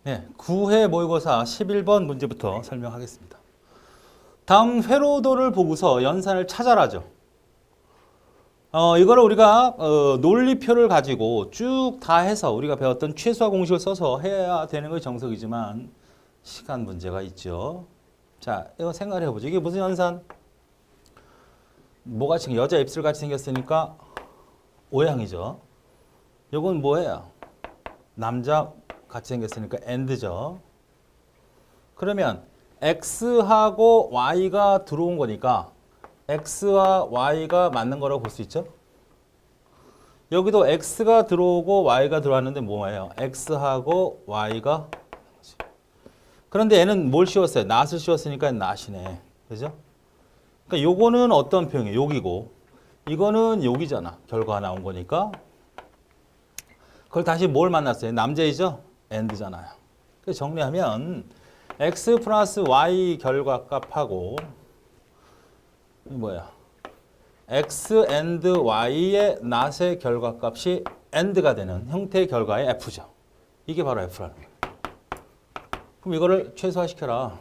네, 9회 모의고사 11번 문제부터 설명하겠습니다. 다음 회로도를 보고서 연산을 찾아라죠. 이거를 우리가 논리표를 가지고 쭉 다 해서 우리가 배웠던 최소화 공식을 써서 해야 되는 것이 정석이지만 시간 문제가 있죠. 자, 이거 생각을 해보죠. 이게 무슨 연산? 뭐같이 여자 입술같이 생겼으니까 O양이죠. 이건 뭐예요? 남자 같이 생겼으니까 AND죠. 그러면 X하고 Y가 들어온 거니까 X와 Y가 맞는 거라고 볼 수 있죠. 여기도 X가 들어오고 Y가 들어왔는데 뭐예요? X하고 Y가. 그런데 얘는 뭘 씌웠어요? 낫을 씌웠으니까 낫이네. 그죠? 그러니까 요거는 어떤 표현이에요? 여기고 이거는 여기잖아. 결과가 나온 거니까. 그걸 다시 뭘 만났어요? 남자이죠? AND잖아요. 그래서 정리하면 X 플러스 Y 결과값하고 뭐야? X and Y의 낫의 결과값이 AND가 되는 형태의 결과의 F죠. 이게 바로 F라는 거예요. 그럼 이거를 최소화시켜라.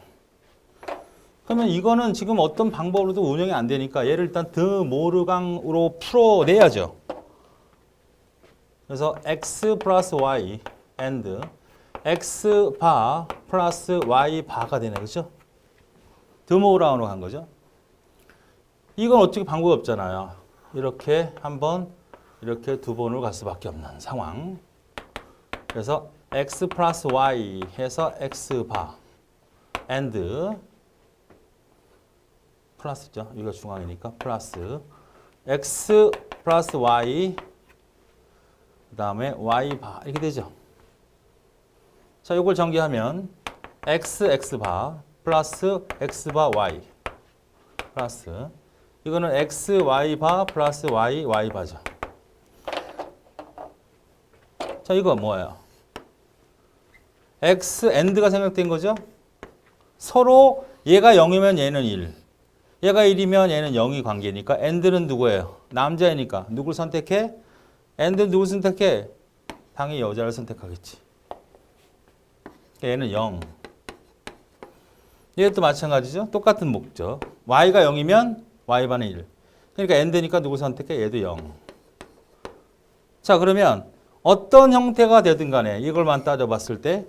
그러면 이거는 지금 어떤 방법으로도 운영이 안 되니까 얘를 일단 드모르강으로 풀어내야죠. 그래서 X 플러스 Y and X 바 플러스 Y 바가 되네. 그렇죠? 드모르강으로 간 거죠. 이건 어떻게 방법이 없잖아요. 이렇게 한 번, 이렇게 두 번으로 갈 수밖에 없는 상황. 그래서 X 플러스 Y 해서 X 바 and 플러스죠. 여기가 중앙이니까 플러스 X 플러스 Y 그 다음에 Y 바 이렇게 되죠. 자, 이걸 전개하면 X 바 플러스 X 바 Y 플러스 이거는 X Y 바 플러스 Y Y 바죠. 자, 이거 뭐예요? X AND가 생각된 거죠. 서로 얘가 0이면 얘는 1. 얘가 1이면 얘는 0이 관계니까 AND는 누구예요? 남자이니까 누굴 선택해? AND는 누굴 선택해? 당연히 여자를 선택하겠지. 얘는 0. 얘도 마찬가지죠. 똑같은 목적. Y가 0이면 Y반은 1. 그러니까 AND니까 누굴 선택해? 얘도 0. 자, 그러면 어떤 형태가 되든 간에 이걸만 따져봤을 때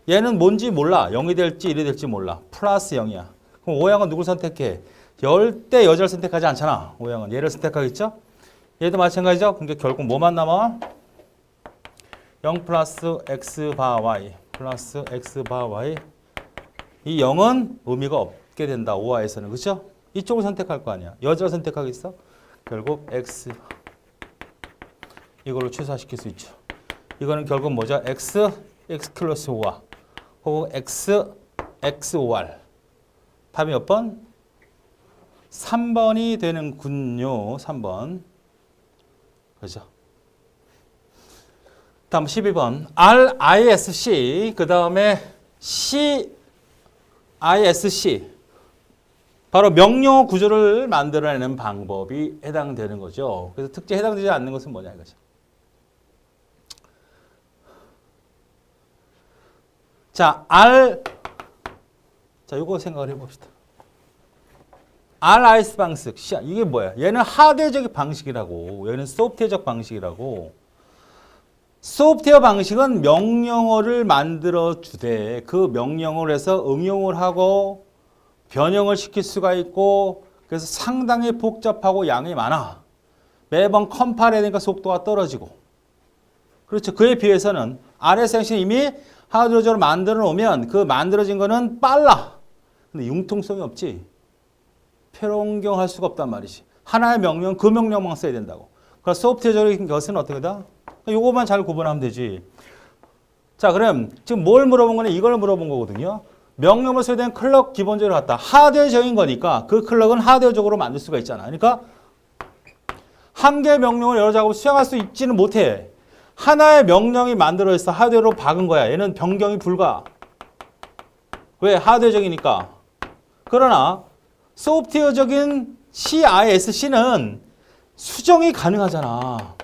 얘는 뭔지 몰라. 0이 될지 1이 될지 몰라. 플러스 0이야. 그럼 O양은 누굴 선택해? 절대 여자를 선택하지 않잖아. O양은 얘를 선택하겠죠? 얘도 마찬가지죠. 그러니까 결국 뭐만 남아? 0 플러스 X 바 Y 플러스 X 바 Y. 이 0은 의미가 없게 된다. 오화에서는. 그렇죠? 이쪽을 선택할 거 아니야. 여자를 선택하겠어? 결국 X. 이걸로 최소화시킬 수 있죠. 이거는 결국 뭐죠? X 플러스 O와 혹은 XOR. 답이 몇 번? 3번이 되는군요. 3번. 그죠? 다음 12번. RISC 그 다음에 CISC 바로 명령어 구조를 만들어내는 방법이 해당되는 거죠. 그래서 특징에 해당되지 않는 것은 뭐냐 이거죠. 자, 자, 요거 생각을 해봅시다. RIS 방식, 이게 뭐야? 얘는 하드웨어적 방식이라고, 얘는 소프트웨어적 방식이라고. 소프트웨어 방식은 명령어를 만들어 주되 그 명령어를 해서 응용을 하고 변형을 시킬 수가 있고 그래서 상당히 복잡하고 양이 많아. 매번 컴파일 해야 되니까 속도가 떨어지고. 그렇죠. 그에 비해서는 RIS 방식은 이미 하드웨어적으로 만들어 놓으면 그 만들어진 거는 빨라. 근데 융통성이 없지. 변경할 수가 없단 말이지. 하나의 명령, 그 명령만 써야 된다고. 그래서 소프트웨어적인 것은 어떻게 다? 요거만 잘 구분하면 되지. 자, 그럼 지금 뭘 물어본 거냐? 이걸 물어본 거거든요. 명령을 써야 되는 클럭 기본적으로 갖다. 하드웨어적인 거니까 그 클럭은 하드웨어적으로 만들 수가 있잖아. 그러니까 한 개의 명령을 여러 작업을 수행할 수 있지는 못해. 하나의 명령이 만들어 있어. 하드웨어로 박은 거야. 얘는 변경이 불가. 왜? 하드웨어적이니까. 그러나 소프트웨어적인 CISC는 수정이 가능하잖아.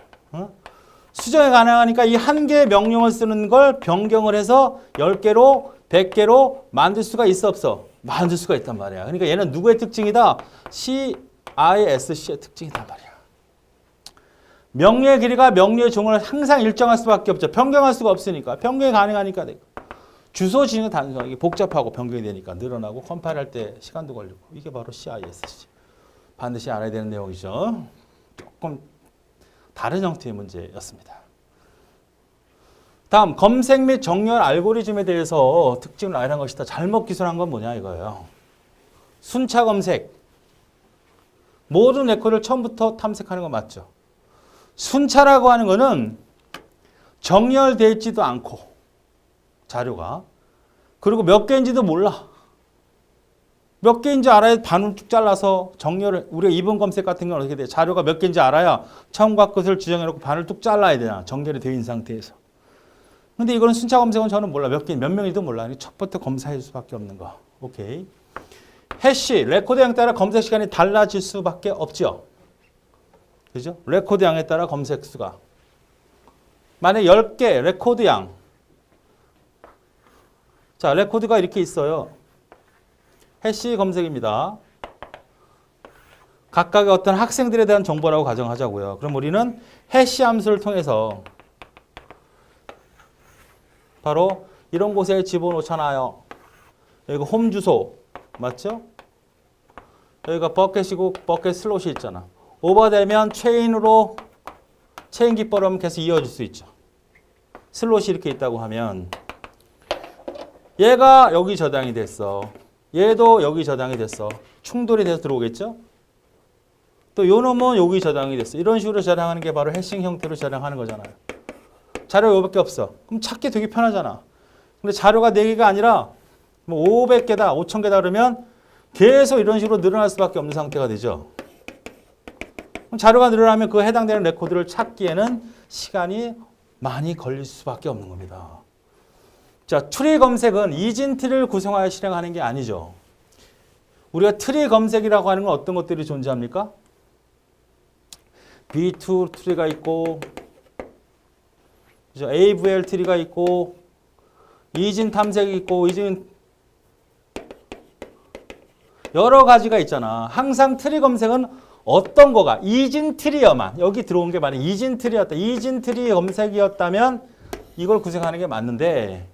수정이 가능하니까 이 한 개의 명령을 쓰는 걸 변경을 해서 10개로 100개로 만들 수가 있어 없어? 만들 수가 있단 말이야. 그러니까 얘는 누구의 특징이다? CISC의 특징이단 말이야. 명령의 길이가 명령의 종을 항상 일정할 수밖에 없죠. 변경할 수가 없으니까. 변경이 가능하니까. 주소 지정은 단순하게 복잡하고 변경이 되니까 늘어나고 컴파일할 때 시간도 걸리고. 이게 바로 CISC. 반드시 알아야 되는 내용이죠. 조금 다른 형태의 문제였습니다. 다음 검색 및 정렬 알고리즘에 대해서 특징을 알아야 한 것이다. 잘못 기술한 건 뭐냐 이거예요. 순차 검색. 모든 레코드를 처음부터 탐색하는 거 맞죠? 순차라고 하는 거는 정렬되어 있지도 않고 자료가 그리고 몇 개인지도 몰라. 몇 개인지 알아야 반을 쭉 잘라서 정렬을 우리가 이번 검색 같은 경우는 어떻게 돼? 자료가 몇 개인지 알아야 처음과 끝을 지정해 놓고 반을 뚝 잘라야 되잖아. 정렬이 되어 있는 상태에서. 근데 이거는 순차 검색은 저는 몰라. 몇 개, 몇 명인지도 몰라. 첫부터 검사할 수밖에 없는 거. 오케이. 해시, 레코드양 따라 검색 시간이 달라질 수밖에 없죠. 그죠? 레코드양에 따라 검색 수가. 만약에 10개 레코드양. 자, 레코드가 이렇게 있어요. 해시 검색입니다. 각각의 어떤 학생들에 대한 정보라고 가정하자고요. 그럼 우리는 해시 함수를 통해서 바로 이런 곳에 집어넣잖아요. 여기가 홈 주소 맞죠? 여기가 버켓이고 버켓 슬롯이 있잖아. 오버되면 체인으로 체인 깃발하면 계속 이어질 수 있죠. 슬롯이 이렇게 있다고 하면 얘가 여기 저장이 됐어. 얘도 여기 저장이 됐어. 충돌이 돼서 들어오겠죠? 또 요 놈은 여기 저장이 됐어. 이런 식으로 저장하는 게 바로 해싱 형태로 저장하는 거잖아요. 자료가 이거밖에 없어. 그럼 찾기 되게 편하잖아. 근데 자료가 4개가 아니라 뭐 500개다, 5000개다 그러면 계속 이런 식으로 늘어날 수밖에 없는 상태가 되죠. 그럼 자료가 늘어나면 그 해당되는 레코드를 찾기에는 시간이 많이 걸릴 수밖에 없는 겁니다. 자, 트리 검색은 이진 트리를 구성하여 실행하는 게 아니죠. 우리가 트리 검색이라고 하는 건 어떤 것들이 존재합니까? B2 트리가 있고 그죠? AVL 트리가 있고 이진 탐색이 있고 이진 여러 가지가 있잖아. 항상 트리 검색은 어떤 거가 이진 트리여만 여기 들어온 게 만약 이진 트리였다. 이진 트리 검색이었다면 이걸 구성하는 게 맞는데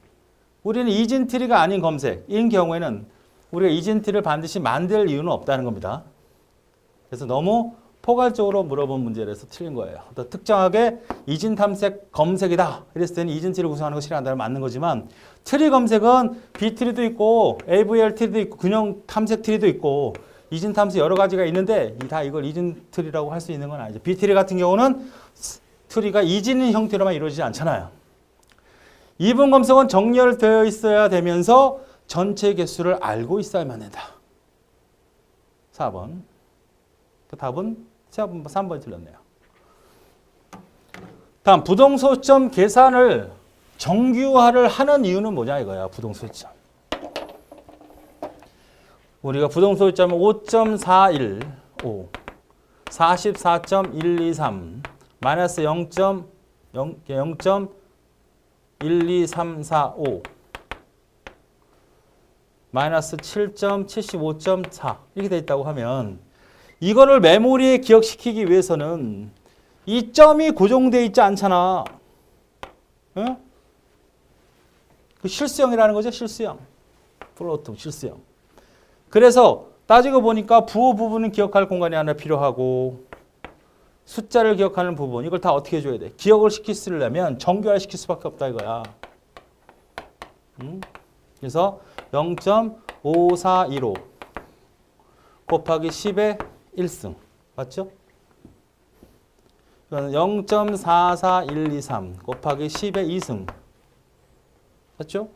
우리는 이진 트리가 아닌 검색인 경우에는 우리가 이진 트리를 반드시 만들 이유는 없다는 겁니다. 그래서 너무 포괄적으로 물어본 문제라서 틀린 거예요. 또 특정하게 이진 탐색 검색이다. 이랬을 때는 이진 트리를 구성하는 거 실행한다면 맞는 거지만 트리 검색은 B 트리도 있고 AVL 트리도 있고 균형 탐색 트리도 있고 이진 탐색 여러 가지가 있는데 다 이걸 이진 트리라고 할 수 있는 건 아니죠. B 트리 같은 경우는 트리가 이진 형태로만 이루어지지 않잖아요. 이분 검색은 정렬되어 있어야 되면서 전체 개수를 알고 있어야만 된다. 4번. 그 답은 3번이 틀렸네요. 다음 부동소점 계산을 정규화를 하는 이유는 뭐냐 이거야. 부동소점. 우리가 부동소점은 5.415, 44.123, 마이너스 0.12345, 마이너스 7.75.4 이렇게 돼 있다고 하면 이거를 메모리에 기억시키기 위해서는 이 점이 고정되어 있지 않잖아. 응? 그 실수형이라는 거죠. 실수형. 플로트 실수형. 그래서 따지고 보니까 부호 부분은 기억할 공간이 하나 필요하고 숫자를 기억하는 부분 이걸 다 어떻게 해줘야 돼? 기억을 시키려면 정규화 시킬 수밖에 없다 이거야. 그래서 0.5415 곱하기 10의 1승 맞죠? 0.44123 곱하기 10의 2승 맞죠?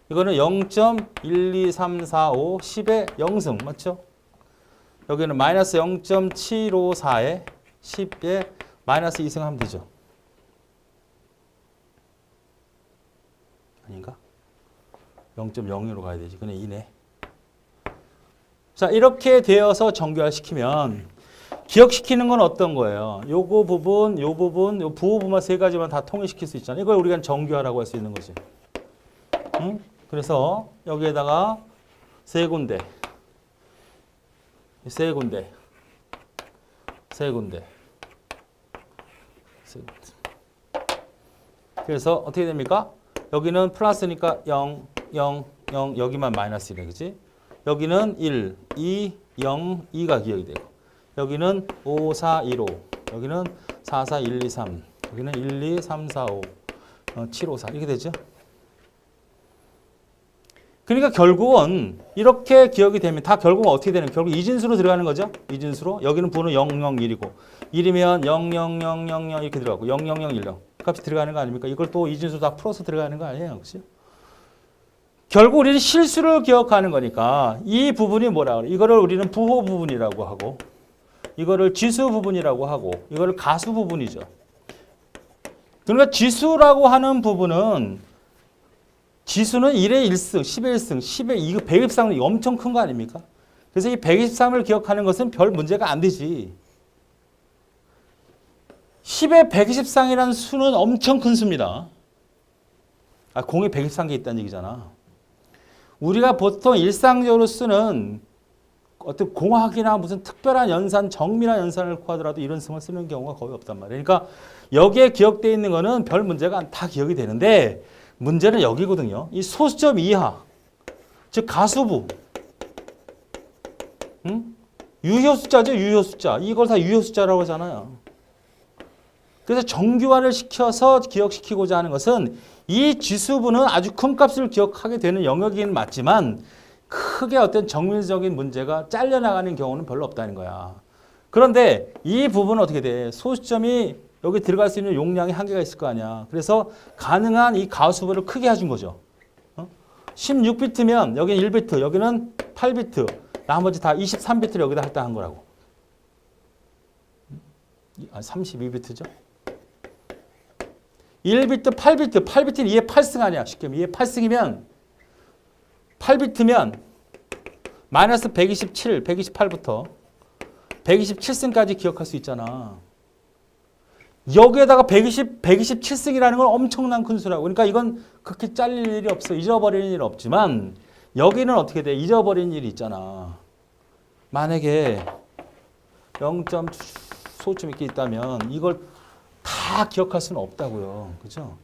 이거는 0.12345 10의 0승 맞죠? 여기는 마이너스 0.754에 10에 마이너스 2승 하면 되죠. 아닌가? 0.02로 가야 되지. 그냥 2네. 자, 이렇게 되어서 정규화 시키면 기억시키는 건 어떤 거예요? 요거 부분, 요 부분, 요 부호 부분 세 가지만 다 통일시킬 수 있잖아요. 이걸 우리가 정규화라고 할 수 있는 거지. 응? 그래서 여기에다가 세 군데, 세 군데, 세 군데. 그래서 어떻게 됩니까? 여기는 플러스니까 0, 0, 0, 여기만 마이너스 1이네, 그지? 여기는 1, 2, 0, 2가 기억이 되고, 여기는 5, 4, 1, 5, 여기는 4, 4, 1, 2, 3, 여기는 1, 2, 3, 4, 5, 7, 5, 4 이렇게 되죠? 그러니까 결국은 이렇게 기억이 되면 다 결국은 어떻게 되는 거예요? 결국 이진수로 들어가는 거죠? 이진수로. 여기는 부는 0, 0, 1이고 1이면 0, 0, 0, 0, 0 이렇게 들어가고 0, 0, 0, 1, 0 값이 들어가는 거 아닙니까? 이걸 또 이진수 다 풀어서 들어가는 거 아니에요? 그렇죠? 결국 우리는 실수를 기억하는 거니까 이 부분이 뭐라 그래? 이거를 우리는 부호 부분이라고 하고 이거를 지수 부분이라고 하고 이거를 가수 부분이죠. 그러니까 지수라고 하는 부분은 지수는 1의 1승, 10의 1승, 10의 2, 123은 엄청 큰 거 아닙니까? 그래서 이 123을 기억하는 것은 별 문제가 안 되지. 10의 123이라는 수는 엄청 큰 수입니다. 공에 123개 있다는 얘기잖아. 우리가 보통 일상적으로 쓰는 어떤 공학이나 무슨 특별한 연산, 정밀한 연산을 구하더라도 이런 승을 쓰는 경우가 거의 없단 말이에요. 그러니까 여기에 기억되어 있는 거는 별 문제가 다 기억이 되는데 문제는 여기거든요. 이 소수점 이하, 즉 가수부, 유효 숫자죠. 유효 숫자. 이걸 다 유효 숫자라고 하잖아요. 그래서 정규화를 시켜서 기억시키고자 하는 것은 이 지수부는 아주 큰 값을 기억하게 되는 영역이긴 맞지만 크게 어떤 정밀적인 문제가 잘려나가는 경우는 별로 없다는 거야. 그런데 이 부분은 어떻게 돼? 소수점이 여기 들어갈 수 있는 용량이 한계가 있을 거 아니야. 그래서 가능한 이 가수부를 크게 해준 거죠. 16비트면 여기는 1비트, 여기는 8비트, 나머지 다 23비트를 여기다 할당한 거라고. 32비트죠. 1비트, 8비트, 8비트는 2의 8승 아니야. 쉽게 2의 8승이면 8비트면 마이너스 127, 128부터 127승까지 기억할 수 있잖아. 여기에다가 127승이라는 건 엄청난 큰 수라고. 그러니까 이건 그렇게 잘릴 일이 없어. 잊어버리는 일 없지만 여기는 어떻게 돼? 잊어버리는 일이 있잖아. 만약에 0. 소수점 이렇게 있다면 이걸 다 기억할 수는 없다고요. 그죠?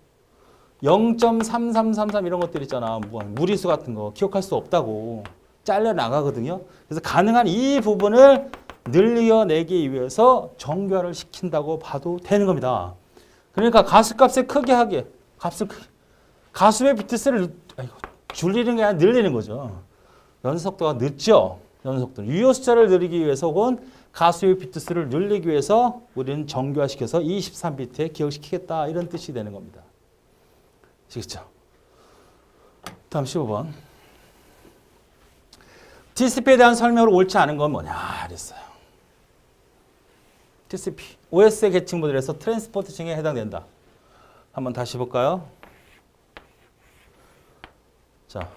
0.3333 이런 것들 있잖아. 무리수 같은 거 기억할 수 없다고. 잘려 나가거든요. 그래서 가능한 이 부분을 늘려내기 위해서 정규화를 시킨다고 봐도 되는 겁니다. 그러니까 가수값을 크게 하게. 가수의 비트수를 줄이는 게 아니라 늘리는 거죠. 연속도가 늦죠. 연속도. 유효 숫자를 늘리기 위해서 혹은 가수의 비트수를 늘리기 위해서 우리는 정규화시켜서 23비트에 기억시키겠다. 이런 뜻이 되는 겁니다. 아시겠죠? 다음 15번. TCP에 대한 설명으로 옳지 않은 건 뭐냐 그랬어요. TCP, OS의 계층 모델에서 트랜스포트층에 해당된다. 한번 다시 볼까요? 자,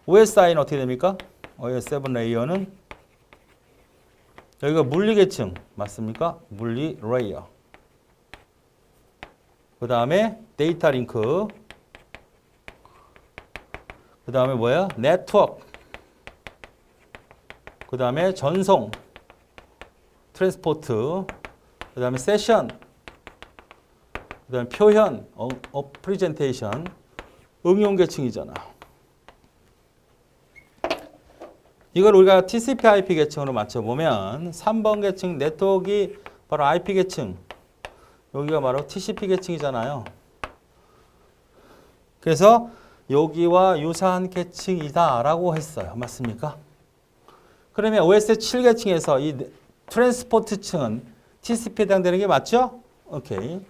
OSI는 어떻게 됩니까? OS7 레이어는 여기가 물리 계층 맞습니까? 물리 레이어. 그 다음에 데이터 링크. 그 다음에 뭐야? 네트워크. 그 다음에 전송. 트랜스포트. 그 다음에 세션. 그 다음에 표현. 프레젠테이션. 응용 계층이잖아. 이걸 우리가 TCP/IP 계층으로 맞춰보면 3번 계층 네트워크가 바로 IP 계층. 여기가 바로 TCP 계층이잖아요. 그래서 여기와 유사한 계층이다라고 했어요. 맞습니까? 그러면 OS7 계층에서 이 트랜스포트층은 TCP에 해당되는 게 맞죠? 오케이.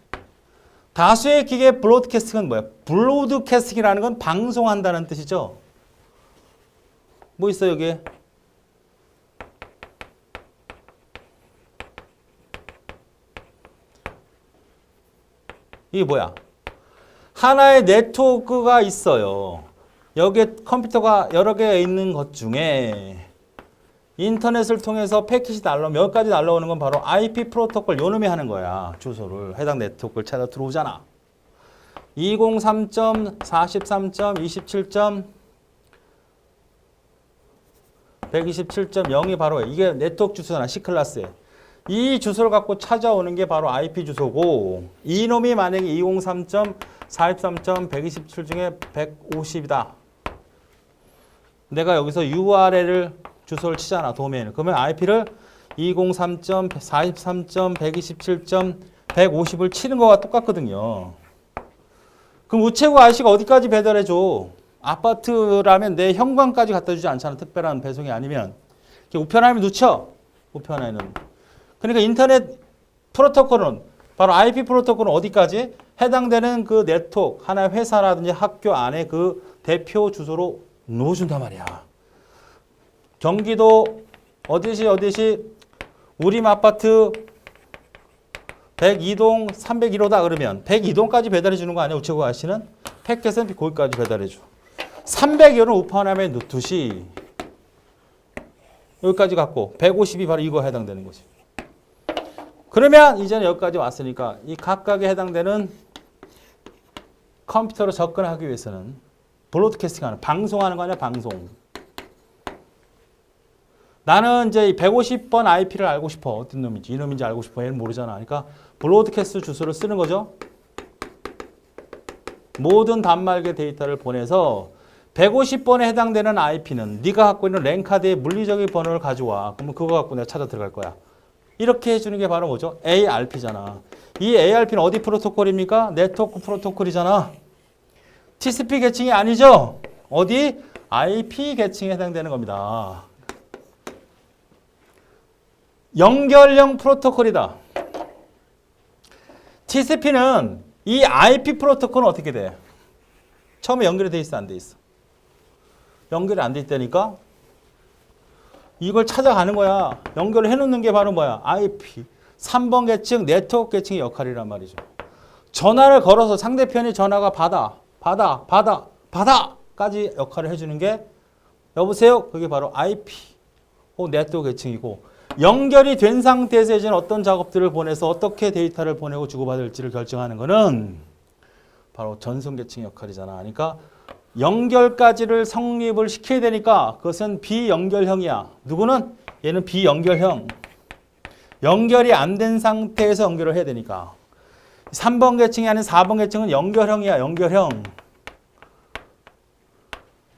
다수의 기계 브로드캐스팅은 뭐야? 브로드캐스팅이라는 건 방송한다는 뜻이죠. 뭐 있어요, 여기에? 이게 뭐야? 하나의 네트워크가 있어요. 여기에 컴퓨터가 여러 개 있는 것 중에 인터넷을 통해서 패킷이 날라오면 몇 가지 날라오는 건 바로 IP 프로토콜 요놈이 하는 거야. 주소를 해당 네트워크를 찾아 들어오잖아. 203.43.27.127.0이 바로 이게 네트워크 주소잖아. C클래스에. 이 주소를 갖고 찾아오는 게 바로 IP 주소고 이놈이 만약에 203.43.127 중에 150이다. 내가 여기서 URL을 주소를 치잖아. 도메인을. 그러면 IP를 203.43.127.150을 치는 거와 똑같거든요. 그럼 우체국 아저씨가 어디까지 배달해줘? 아파트라면 내 현관까지 갖다 주지 않잖아. 특별한 배송이 아니면. 우편함에 놓쳐. 우편함에는. 그러니까 인터넷 프로토콜은 바로 IP 프로토콜은 어디까지? 해당되는 그 네트워크, 하나의 회사라든지 학교 안에 그 대표 주소로 놓아준단 말이야. 경기도 어디시 우림 아파트 102동 301호다 그러면 102동까지 배달해 주는 거 아니야? 우체국 아저씨는? 패킷은 거기까지 배달해 줘. 301호는 우편함에 놓듯이 여기까지 갖고 150이 바로 이거 해당되는 거지. 그러면 이제는 여기까지 왔으니까 이 각각에 해당되는 컴퓨터로 접근하기 위해서는 브로드캐스팅하는 방송하는 거 아니야? 방송. 나는 이제 150번 IP를 알고 싶어. 어떤 놈인지, 이 놈인지 알고 싶어. 얘는 모르잖아. 그러니까 브로드캐스트 주소를 쓰는 거죠. 모든 단말기 데이터를 보내서 150번에 해당되는 IP는 네가 갖고 있는 랜 카드의 물리적인 번호를 가져와. 그러면 그거 갖고 내가 찾아 들어갈 거야. 이렇게 해주는 게 바로 뭐죠? ARP잖아. 이 ARP는 어디 프로토콜입니까? 네트워크 프로토콜이잖아. TCP 계층이 아니죠? 어디? IP 계층에 해당되는 겁니다. 연결형 프로토콜이다. TCP는 이 IP 프로토콜은 어떻게 돼? 처음에 연결이 돼 있어, 안 돼 있어? 연결이 안 돼 있다니까? 이걸 찾아가는 거야. 연결을 해놓는 게 바로 뭐야? IP. 3번 계층, 네트워크 계층의 역할이란 말이죠. 전화를 걸어서 상대편이 전화가 받아까지 역할을 해주는 게 여보세요? 그게 바로 IP 혹은 네트워크 계층이고 연결이 된 상태에서 이제 어떤 작업들을 보내서 어떻게 데이터를 보내고 주고받을지를 결정하는 거는 바로 전송 계층의 역할이잖아. 그러니까 연결까지를 성립을 시켜야 되니까 그것은 비연결형이야. 누구는? 얘는 비연결형. 연결이 안 된 상태에서 연결을 해야 되니까. 3번 계층이 아닌 4번 계층은 연결형이야. 연결형.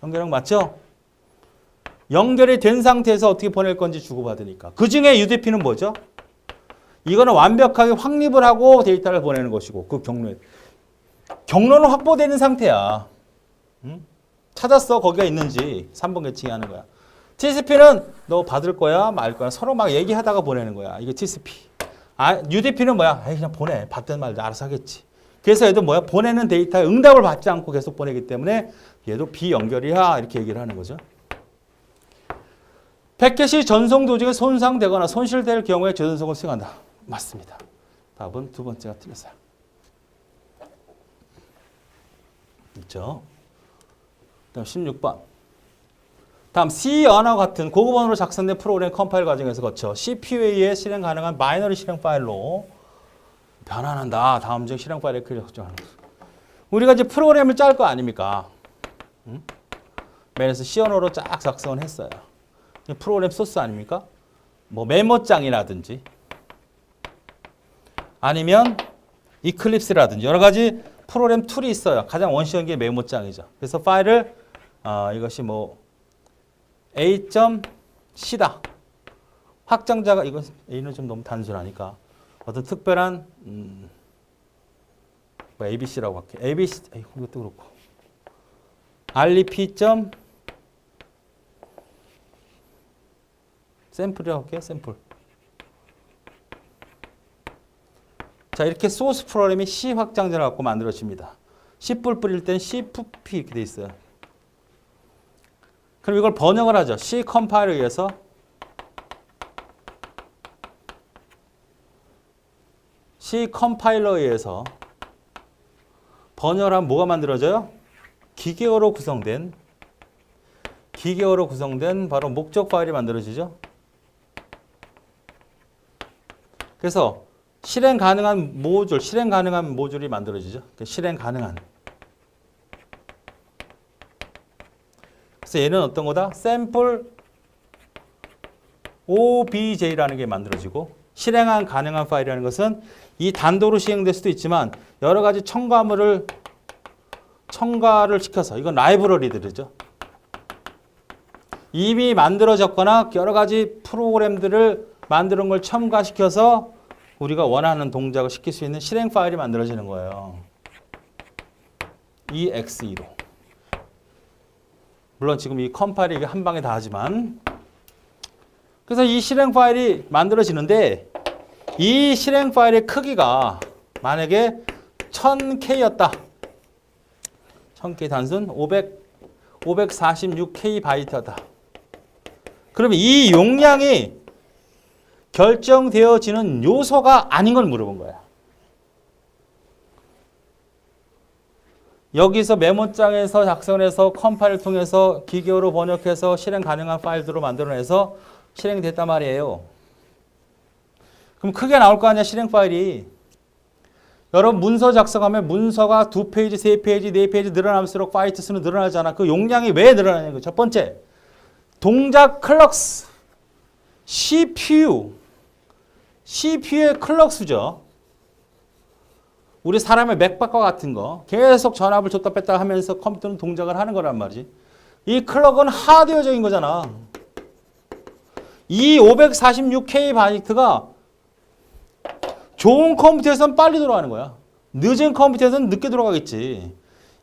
연결형 맞죠? 연결이 된 상태에서 어떻게 보낼 건지 주고받으니까. 그 중에 UDP는 뭐죠? 이거는 완벽하게 확립을 하고 데이터를 보내는 것이고 그 경로는 확보되는 상태야. 응? 찾았어. 거기가 있는지. 3번 계층이 하는 거야. TCP는 너 받을 거야 말 거야 서로 막 얘기하다가 보내는 거야. 이게 TCP. UDP는 뭐야? 그냥 보내. 받든 말든 알아서 하겠지. 그래서 얘도 뭐야? 보내는 데이터에 응답을 받지 않고 계속 보내기 때문에 얘도 비연결이야. 이렇게 얘기를 하는 거죠. 패킷이 전송 도중에 손상되거나 손실될 경우에 재전송을 수행한다. 맞습니다. 답은 두 번째가 틀렸어요. 있죠? 다음 16번. 다음 C 언어와 같은 고급 언어로 작성된 프로그램 컴파일 과정에서 거쳐 CPU에 의해 실행 가능한 바이너리 실행 파일로 변환한다. 다음 중 실행 파일의 크기를 설정하는 것. 우리가 이제 프로그램을 짤 거 아닙니까? 응? 맨에서 C 언어로 쫙 작성을 했어요. 프로그램 소스 아닙니까? 뭐 메모장이라든지 아니면 이클립스라든지 여러 가지 프로그램 툴이 있어요. 가장 원시적인 게 메모장이죠. 그래서 파일을 이것이 뭐 A.C다. 확장자가 이건 A는 좀 너무 단순하니까 어떤 특별한 뭐 ABC라고 할게. ABC 이것도 그렇고 REP. 샘플이라고 할게요. 샘플. 자, 이렇게 소스 프로그램이 C 확장자를 갖고 만들어집니다. C 뿌릴 때는 CFP 이렇게 돼 있어요. 그럼 이걸 번역을 하죠. C 컴파일에 의해서 C 컴파일러에 의해서 번역을 하면 뭐가 만들어져요? 기계어로 구성된 바로 목적 파일이 만들어지죠. 그래서 실행 가능한 모듈이 만들어지죠. 실행 가능한. 그래서 얘는 어떤 거다? 샘플 OBJ라는 게 만들어지고 실행 가능한 파일이라는 것은 이 단도로 시행될 수도 있지만 여러 가지 첨가를 시켜서 이건 라이브러리들이죠. 이미 만들어졌거나 여러 가지 프로그램들을 만드는 걸 첨가시켜서 우리가 원하는 동작을 시킬 수 있는 실행 파일이 만들어지는 거예요. EXE로. 물론 지금 이 컴파일이 이게 한 방에 다 하지만 그래서 이 실행 파일이 만들어지는데 이 실행 파일의 크기가 만약에 1000K였다. 1000K 단순 546K 바이트다. 그러면 이 용량이 결정되어지는 요소가 아닌 걸 물어본 거야. 여기서 메모장에서 작성해서 컴파일을 통해서 기계어로 번역해서 실행 가능한 파일들로 만들어내서 실행이 됐단 말이에요. 그럼 크게 나올 거 아니야, 실행 파일이. 여러분 문서 작성하면 문서가 2페이지, 3페이지, 4페이지 늘어날수록 바이트 수는 늘어나잖아. 그 용량이 왜 늘어나냐는 거예요. 첫 번째, 동작 클럭스, CPU의 클럭 수죠. 우리 사람의 맥박과 같은 거 계속 전압을 줬다 뺐다 하면서 컴퓨터는 동작을 하는 거란 말이지. 이 클럭은 하드웨어적인 거잖아. 이 546K 바이트가 좋은 컴퓨터에서는 빨리 돌아가는 거야. 늦은 컴퓨터에서는 늦게 돌아가겠지.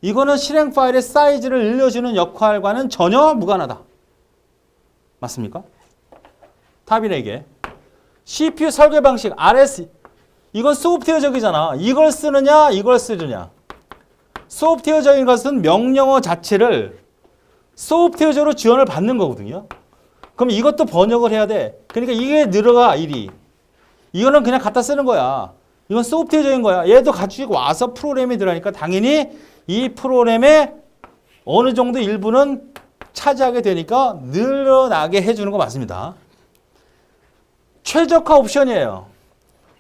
이거는 실행 파일의 사이즈를 늘려주는 역할과는 전혀 무관하다. 맞습니까? 답이네 이게. CPU 설계 방식 RS 이건 소프트웨어적이잖아. 이걸 쓰느냐 이걸 쓰느냐. 소프트웨어적인 것은 명령어 자체를 소프트웨어적으로 지원을 받는 거거든요. 그럼 이것도 번역을 해야 돼. 그러니까 이게 늘어가 일이. 이거는 그냥 갖다 쓰는 거야. 이건 소프트웨어적인 거야. 얘도 가지고 와서 프로그램이 들어가니까 당연히 이 프로그램의 어느 정도 일부는 차지하게 되니까 늘어나게 해주는 거 맞습니다. 최적화 옵션이에요.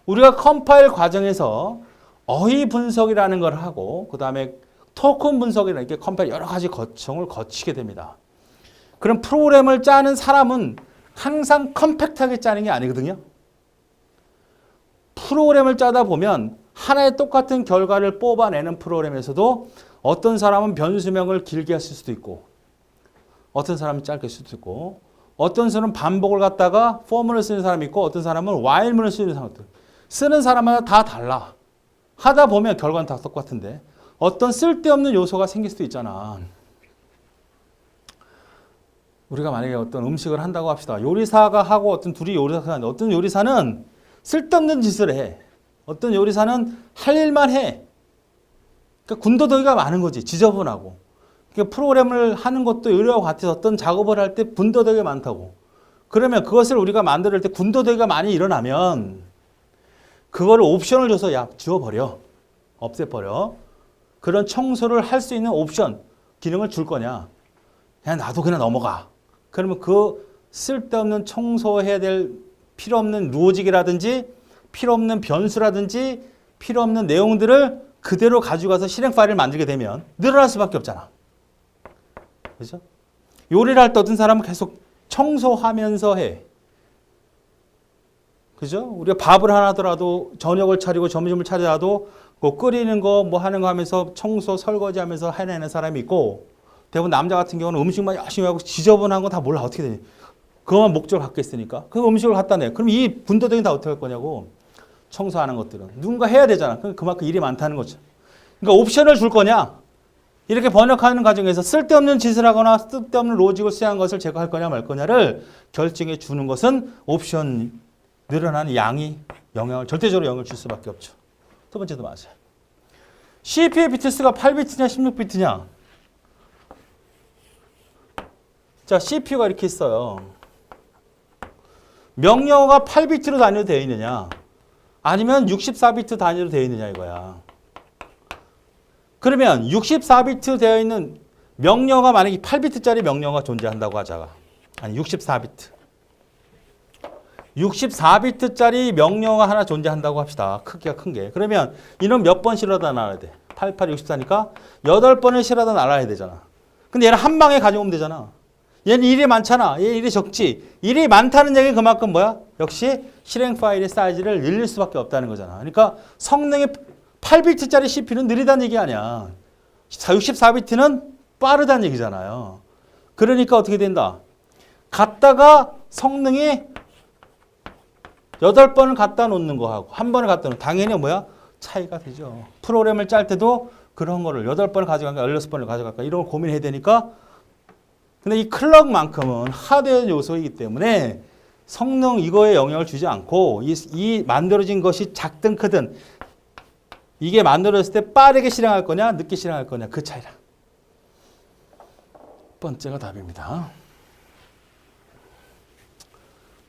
우리가 컴파일 과정에서 어휘 분석이라는 걸 하고 그 다음에 토큰 분석이라는 게 컴파일 여러 가지 거청을 거치게 됩니다. 그럼 프로그램을 짜는 사람은 항상 컴팩트하게 짜는 게 아니거든요. 프로그램을 짜다 보면 하나의 똑같은 결과를 뽑아내는 프로그램에서도 어떤 사람은 변수명을 길게 했을 수도 있고 어떤 사람은 짧게 쓸 수도 있고 어떤 사람은 반복을 갖다가 포문을 쓰는 사람이 있고 어떤 사람은 while문을 쓰는 사람도 쓰는 사람마다 다 달라. 하다 보면 결과는 다 똑같은데 어떤 쓸데없는 요소가 생길 수도 있잖아. 우리가 만약에 어떤 음식을 한다고 합시다. 요리사가 하고 어떤 둘이 요리사가 하는데 어떤 요리사는 쓸데없는 짓을 해. 어떤 요리사는 할 일만 해. 그러니까 군더더기가 많은 거지. 지저분하고. 그러니까 프로그램을 하는 것도 요리와 같아서 어떤 작업을 할 때 군더더기가 많다고. 그러면 그것을 우리가 만들 때 군더더기가 많이 일어나면 그거를 옵션을 줘서 야 지워버려. 없애버려. 그런 청소를 할 수 있는 옵션, 기능을 줄 거냐. 그냥 놔도 그냥 넘어가. 그러면 그 쓸데없는 청소해야 될 필요 없는 로직이라든지 필요 없는 변수라든지 필요 없는 내용들을 그대로 가져가서 실행 파일을 만들게 되면 늘어날 수밖에 없잖아. 그죠? 요리를 할 때 어떤 사람은 계속 청소하면서 해. 그죠? 우리가 밥을 하더라도 저녁을 차리고 점심을 차리더라도 뭐 끓이는 거 뭐 하는 거 하면서 청소 설거지 하면서 해내는 사람이 있고 대부분 남자 같은 경우는 음식만 열심히 하고 지저분한 거 다 몰라 어떻게 되니. 그것만 목적을 갖고 있으니까 그 음식을 갖다 내. 그럼 이 분도덕이 다 어떻게 할 거냐고. 청소하는 것들은 누군가 해야 되잖아. 그만큼 일이 많다는 거죠. 그러니까 옵션을 줄 거냐. 이렇게 번역하는 과정에서 쓸데없는 짓을 하거나 쓸데없는 로직을 수행한 것을 제거할 거냐 말 거냐를 결정해 주는 것은 옵션 늘어나는 양이 절대적으로 영향을 줄 수밖에 없죠. 두 번째도 맞아요. CPU의 비트 수가 8비트냐 16비트냐. 자, CPU가 이렇게 있어요. 명령어가 8비트로 단위로 되어 있느냐 아니면 64비트 단위로 되어 있느냐 이거야. 그러면 64비트 되어 있는 명령어가 만약에 8비트짜리 명령어가 존재한다고 하자가 아니 64비트 64비트짜리 명령어가 하나 존재한다고 합시다. 크기가 큰 게. 그러면 이는 몇 번 실어다 놔야 돼? 88, 64니까 8번을 실어다 놔야 되잖아. 근데 얘는 한 방에 가져오면 되잖아. 얘는 일이 많잖아. 얘 일이 적지. 일이 많다는 얘기는 그만큼 뭐야? 역시 실행 파일의 사이즈를 늘릴 수밖에 없다는 거잖아. 그러니까 성능이 8비트짜리 CPU는 느리다는 얘기 아니야. 64비트는 빠르다는 얘기잖아요. 그러니까 어떻게 된다? 갖다가 성능이 8번을 갖다 놓는 거하고 한 번을 갖다 놓는 당연히 뭐야? 차이가 되죠. 프로그램을 짤 때도 그런 거를 8번을 가져갈까 16번을 가져갈까 이런 걸 고민해야 되니까 근데 이 클럭만큼은 하드웨어 요소이기 때문에 성능 이거에 영향을 주지 않고 이 만들어진 것이 작든 크든 이게 만들어졌을 때 빠르게 실행할 거냐 늦게 실행할 거냐 그 차이라. 첫 번째가 답입니다.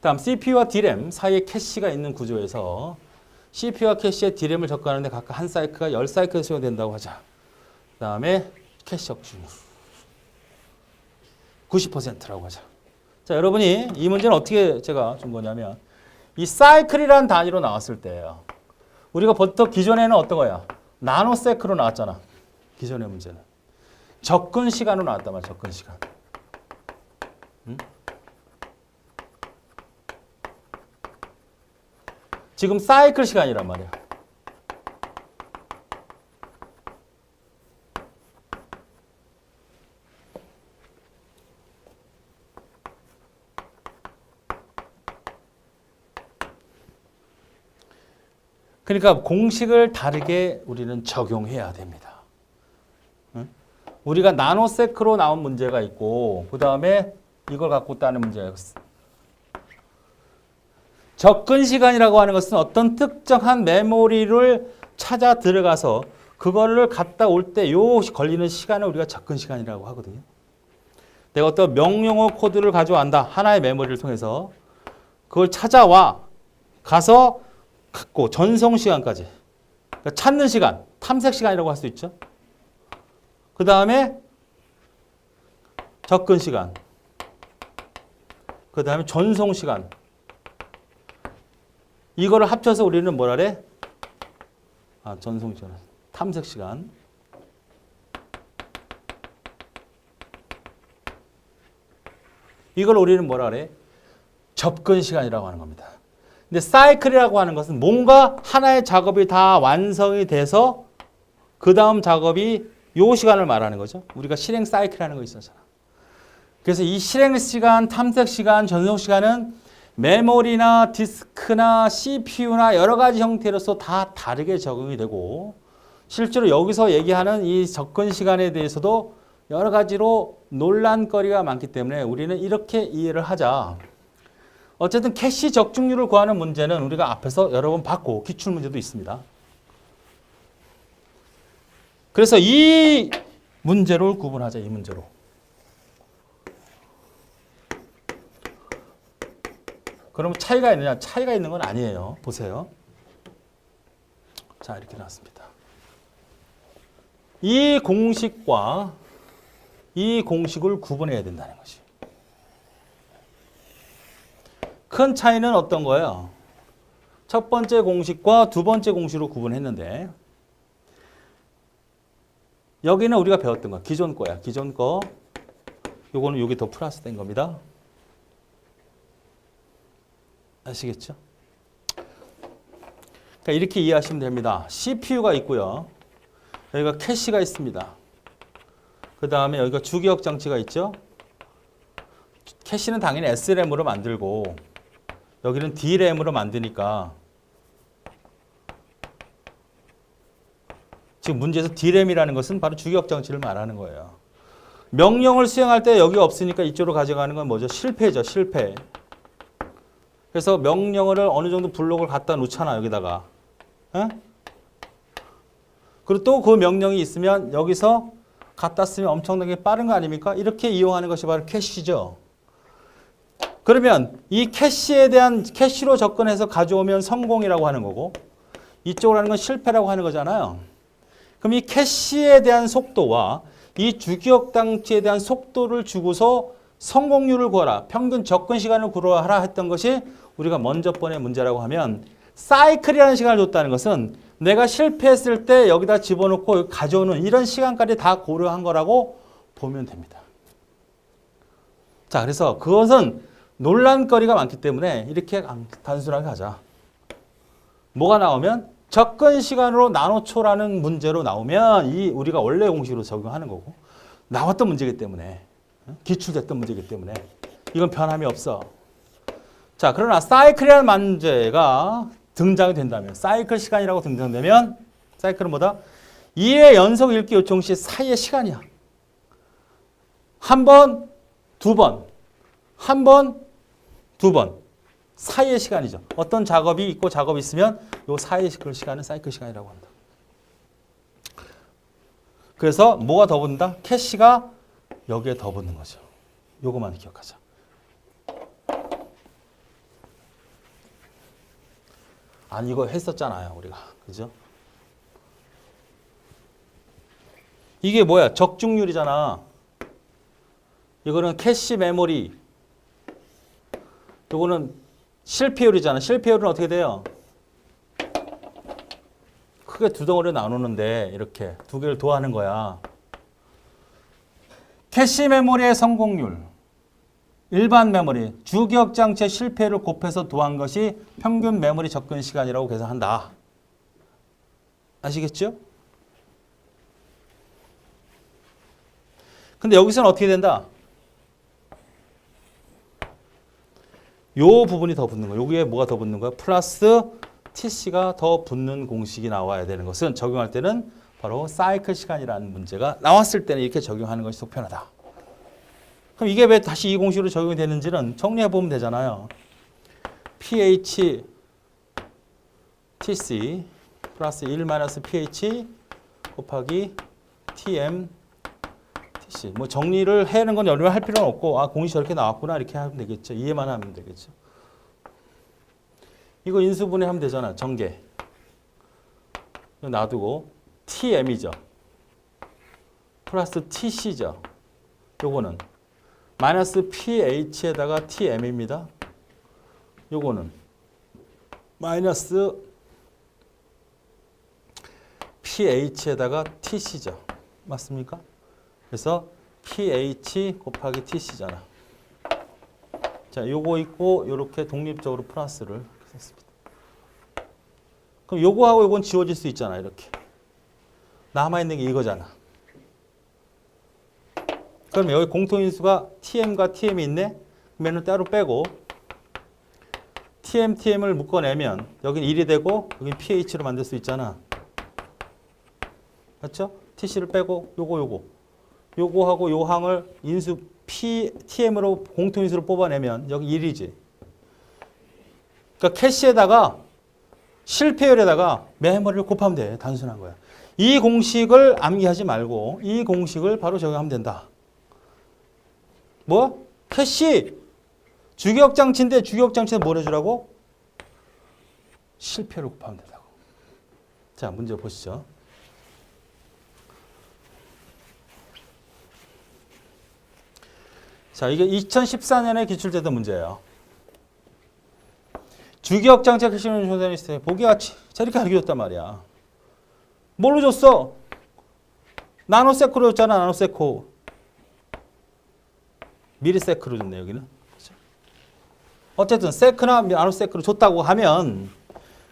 다음 CPU와 DRAM 사이에 캐시가 있는 구조에서 CPU와 캐시에 DRAM을 접근하는데 각각 한 사이클가 10사이클 소요된다고 하자. 그 다음에 캐시 적중률 90%라고 하자. 자, 여러분이 이 문제는 어떻게 제가 준 거냐면 이 사이클이라는 단위로 나왔을 때예요. 우리가 보통 기존에는 어떤 거야? 나노세크로 나왔잖아. 기존의 문제는. 접근 시간으로 나왔단 말이야. 접근 시간. 응? 지금 사이클 시간이란 말이야. 그러니까 공식을 다르게 우리는 적용해야 됩니다. 응? 우리가 나노세크로 나온 문제가 있고 그 다음에 이걸 갖고 따는 문제가 있어. 접근 시간이라고 하는 것은 어떤 특정한 메모리를 찾아 들어가서 그거를 갖다 올 때 요 걸리는 시간을 우리가 접근 시간이라고 하거든요. 내가 어떤 명령어 코드를 가져간다. 하나의 메모리를 통해서 그걸 찾아와 가서 갖고 전송 시간까지 그러니까 찾는 시간, 탐색 시간이라고 할 수 있죠. 그 다음에 접근 시간, 그 다음에 전송 시간 이거를 합쳐서 우리는 뭐라 그래? 전송 시간, 탐색 시간. 이걸 우리는 뭐라 그래? 접근 시간이라고 하는 겁니다. 근데 사이클이라고 하는 것은 뭔가 하나의 작업이 다 완성이 돼서 그 다음 작업이 요 시간을 말하는 거죠. 우리가 실행 사이클이라는 거 있었잖아. 그래서 이 실행 시간, 탐색 시간, 전송 시간은 메모리나 디스크나 CPU나 여러 가지 형태로서 다 다르게 적용이 되고 실제로 여기서 얘기하는 이 접근 시간에 대해서도 여러 가지로 논란거리가 많기 때문에 우리는 이렇게 이해를 하자. 어쨌든 캐시 적중률을 구하는 문제는 우리가 앞에서 여러 번 봤고 기출문제도 있습니다. 그래서 이 문제를 구분하자. 이 문제로. 그러면 차이가 있느냐? 차이가 있는 건 아니에요. 보세요. 자, 이렇게 나왔습니다. 이 공식과 이 공식을 구분해야 된다는 것이. 큰 차이는 어떤 거예요? 첫 번째 공식과 두 번째 공식으로 구분했는데 여기는 우리가 배웠던 거. 기존 거야. 기존 거. 요거는 여기 더 플러스 된 겁니다. 아시겠죠? 그러니까 이렇게 이해하시면 됩니다. CPU가 있고요. 여기가 캐시가 있습니다. 그 다음에 여기가 주기억 장치가 있죠. 캐시는 당연히 SRAM으로 만들고 여기는 DRAM으로 만드니까 지금 문제에서 DRAM이라는 것은 바로 주기억 장치를 말하는 거예요. 명령을 수행할 때 여기 없으니까 이쪽으로 가져가는 건 뭐죠? 실패죠. 실패. 그래서 명령어를 어느 정도 블록을 갖다 놓잖아. 여기다가. 에? 그리고 또 그 명령이 있으면 여기서 갖다 쓰면 엄청나게 빠른 거 아닙니까? 이렇게 이용하는 것이 바로 캐시죠. 그러면 이 캐시에 대한 캐시로 접근해서 가져오면 성공이라고 하는 거고 이쪽으로 하는 건 실패라고 하는 거잖아요. 그럼 이 캐시에 대한 속도와 이 주기억 장치에 대한 속도를 주고서 성공률을 구하라. 평균 접근 시간을 구하라 했던 것이 우리가 먼저 번의 문제라고 하면 사이클이라는 시간을 줬다는 것은 내가 실패했을 때 여기다 집어넣고 가져오는 이런 시간까지 다 고려한 거라고 보면 됩니다. 자, 그래서 그것은 논란거리가 많기 때문에 이렇게 단순하게 가자. 뭐가 나오면 접근 시간으로 나노초라는 문제로 나오면 이 우리가 원래 공식으로 적용하는 거고 나왔던 문제이기 때문에 기출됐던 문제이기 때문에 이건 변함이 없어. 자, 그러나 사이클이라는 문제가 등장이 된다면 사이클 시간이라고 등장되면 사이클은 뭐다? 2회 연속 읽기 요청 시 사이의 시간이야. 한 번, 두 번, 한 번, 두 번 사이의 시간이죠. 어떤 작업이 있고 작업이 있으면 이 사이의 시간은 사이클 시간이라고 한다. 그래서 뭐가 더 붙는다? 캐시가 여기에 더 붙는 거죠. 요거만 기억하자. 아니 이거 했었잖아요 우리가. 그죠? 이게 뭐야? 적중률이잖아. 이거는 캐시 메모리. 요거는 실패율이잖아. 실패율은 어떻게 돼요? 크게 두 덩어리로 나누는데 이렇게 두 개를 더하는 거야. 캐시 메모리의 성공률, 일반 메모리, 주기억 장치의 실패율을 곱해서 더한 것이 평균 메모리 접근 시간이라고 계산한다. 아시겠죠? 근데 여기서는 어떻게 된다? 요 부분이 더 붙는 거야. 여기에 뭐가 더 붙는 거야? 플러스 TC가 더 붙는 공식이 나와야 되는 것은 적용할 때는 바로 사이클 시간이라는 문제가 나왔을 때는 이렇게 적용하는 것이 속편하다. 그럼 이게 왜 다시 이 공식으로 적용이 되는지는 정리해 보면 되잖아요. pH TC 플러스 1 마이너스 pH 곱하기 TM TC. 뭐 정리를 해는 건 연구를 할 필요는 없고 아 공식 저렇게 나왔구나 이렇게 하면 되겠죠. 이해만 하면 되겠죠. 이거 인수분해하면 되잖아. 전개. 놔두고 TM이죠. 플러스 TC죠. 요거는 마이너스 pH에다가 TM입니다. 요거는 마이너스 pH에다가 TC죠. 맞습니까? 그래서 pH 곱하기 TC잖아. 자, 요거 있고 요렇게 독립적으로 플러스를 썼습니다. 그럼 요거하고 요건 지워질 수 있잖아. 이렇게. 남아있는 게 이거잖아. 그럼 여기 공통인수가 TM과 TM이 있네? 그러면 따로 빼고 TM, TM을 묶어내면 여긴 1이 되고 여긴 pH로 만들 수 있잖아. 맞죠? TC를 빼고 요거하고 요 항을 인수 TM으로 공통인수로 뽑아내면 여기 1이지. 그러니까 캐시에다가 실패율에다가 메모리를 곱하면 돼. 단순한 거야. 이 공식을 암기하지 말고 이 공식을 바로 적용하면 된다. 뭐? 캐시 주기억 장치인데 주기억 장치는 뭘 해주라고? 실패율을 곱하면 된다고. 자, 문제 보시죠. 자, 이게 2014년에 기출됐던 문제예요. 주기억 장치가 캐시는 조사는 있어요. 보기가 저렇게 알려줬단 말이야. 뭘로 줬어? 나노세크로 줬잖아. 나노세코. 미리세크로 줬네 여기는. 그렇죠? 어쨌든 세크나 나노세크로 줬다고 하면